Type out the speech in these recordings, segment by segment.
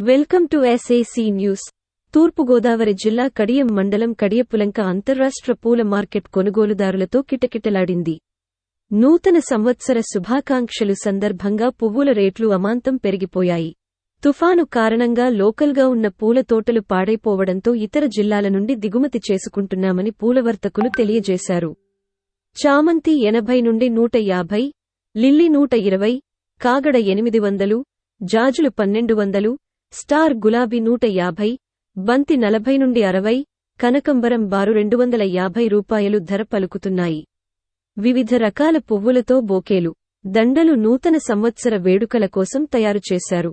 Welcome to SAC news. Turpu Godavari జిల్లా కడియం మండలం కడియపులంక అంతర్రాష్ట్ర పూల మార్కెట్ కొనుగోలుదారులతో కిటకిటలాడింది. నూతన సంవత్సర శుభాకాంక్షలు సందర్భంగా పువ్వుల రేట్లు అమాంతం పెరిగిపోయాయి. తుఫాను కారణంగా లోకల్గా ఉన్న పూల తోటలు పాడైపోవడంతో ఇతర జిల్లాల నుండి దిగుమతి చేసుకుంటున్నామని పూలవర్తకులు తెలియజేశారు. చామంతి 80 నుండి 150, లిల్లీ 120, కాగడ 800, జాజులు 1200, స్టార్ గులాబీ 150, బంతి 40 నుండి 60, కనకంబరం బారు 250 రూపాయలు ధర పలుకుతున్నాయి. వివిధ రకాల పువ్వులతో బొకేలు, దండలు నూతన సంవత్సర వేడుకల కోసం తయారు చేశారు.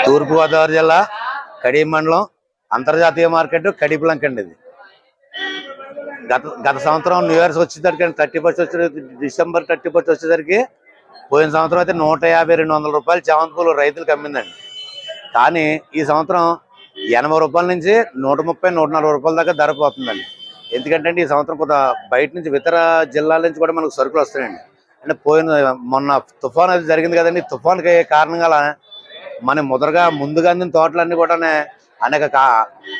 తూర్పుగోదావరి జిల్లా కడియం మండలం అంతర్జాతీయ మార్కెట్ కడియపులంక అండి. ఇది గత సంవత్సరం న్యూ ఇయర్స్ వచ్చేసరికి 31st వచ్చేసరికి డిసెంబర్ 31st వచ్చేసరికి పోయిన సంవత్సరం అయితే 150-200 రూపాయలు చామంతి పూలు రైతులకు అమ్మిందండి. కానీ ఈ సంవత్సరం 80 రూపాయల నుంచి 130-140 రూపాయల దాకా ధర పోతుందండి. ఎందుకంటే ఈ సంవత్సరం కొంత బయట నుంచి ఇతర జిల్లాల నుంచి కూడా మనకు సరుకులు వస్తాయండి. అంటే మొన్న తుఫాన్ అది జరిగింది కదండి. తుఫాన్కి కారణంగా మన ముందుగా అందిన తోటలన్నీ కూడా అనేక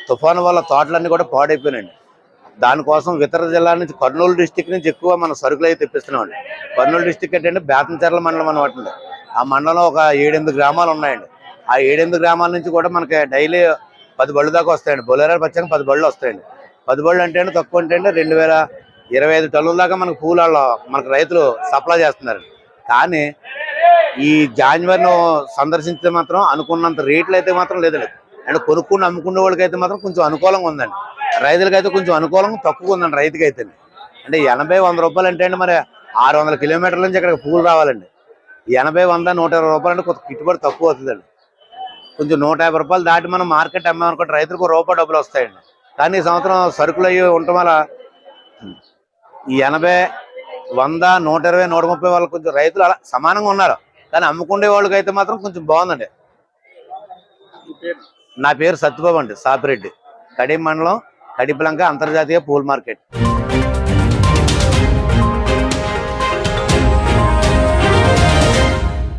తుఫాను వల్ల తోటలన్నీ కూడా పాడైపోయినాయండి. దానికోసం ఇతర జిల్లాల నుంచి కర్నూలు డిస్టిక్ నుంచి ఎక్కువ మన సరుకులు అయితే తెప్పిస్తున్నామండి. కర్నూలు డిస్టిక్ అంటే బేతంచెర్ల మండలం అనమాట. ఆ మండలంలో ఒక 7-8 గ్రామాలు ఉన్నాయండి. ఆ 7-8 గ్రామాల నుంచి కూడా మనకి డైలీ 10 బళ్ళు దాకా వస్తాయండి. బొలేరాలు పచ్చాక 10 బళ్ళు వస్తాయండి. 10 బళ్ళు అంటే తక్కువ అంటే 2025 టన్నుల దాకా మనకు పూలు మనకు రైతులు సప్లై చేస్తున్నారు. కానీ ఈ జాన్యువరిను సందర్శించితే మాత్రం అనుకున్నంత రేట్లు అయితే మాత్రం లేదండి. అంటే కొనుక్కుని అమ్ముకునే వాళ్ళకి అయితే మాత్రం కొంచెం అనుకూలంగా ఉందండి. రైతులకైతే కొంచెం అనుకూలంగా తక్కువ ఉందండి. రైతుకి అయితే అంటే 80-100 రూపాయలు అంటే అండి మరి 600 కిలోమీటర్ల నుంచి ఇక్కడ పూలు రావాలండి. 80-100-120 రూపాయలు అంటే కొంత గిట్టుబడి తక్కువ అవుతుందండి. కొంచెం 150 రూపాయలు దాటి మనం మార్కెట్ అమ్మామనుకుంటే రైతులకు రూపాయి డబ్బులు వస్తాయండి. కానీ ఈ సంవత్సరం సరుకులు అయ్యి ఉండటం వల్ల ఈ 80, 100, 120, 130 వాళ్ళకి కొంచెం రైతులు అలా సమానంగా ఉన్నారు. కానీ అమ్ముకునే వాళ్ళకి అయితే మాత్రం కొంచెం బాగుందండి. నా పేరు సత్యబాబు అండి, సాపిరెడ్డి, కడియం మండలం, కడియపులంక అంతర్జాతీయ పూల మార్కెట్.